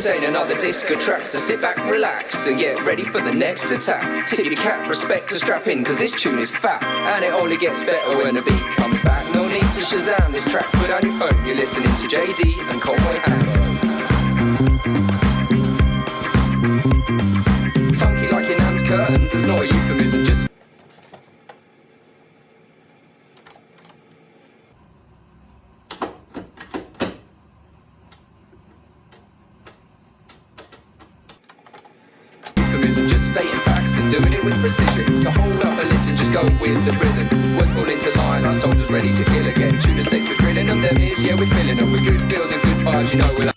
This ain't another disco track, so sit back, relax, and get ready for the next attack. Tip your cap, respect to strap in, cause this tune is fat, and it only gets better when the beat comes back. No need to Shazam this track, put on your phone. You're listening to JD and Conway Amber. Funky like your nan's curtains, it's not a euphemism, just just stating facts and doing it with precision. So hold up and listen, just go with the rhythm. Words fall into line, our soldiers ready to kill again. Tuna steaks, we're grilling them, them is, yeah, we're filling them with good feels and good vibes. You know we'll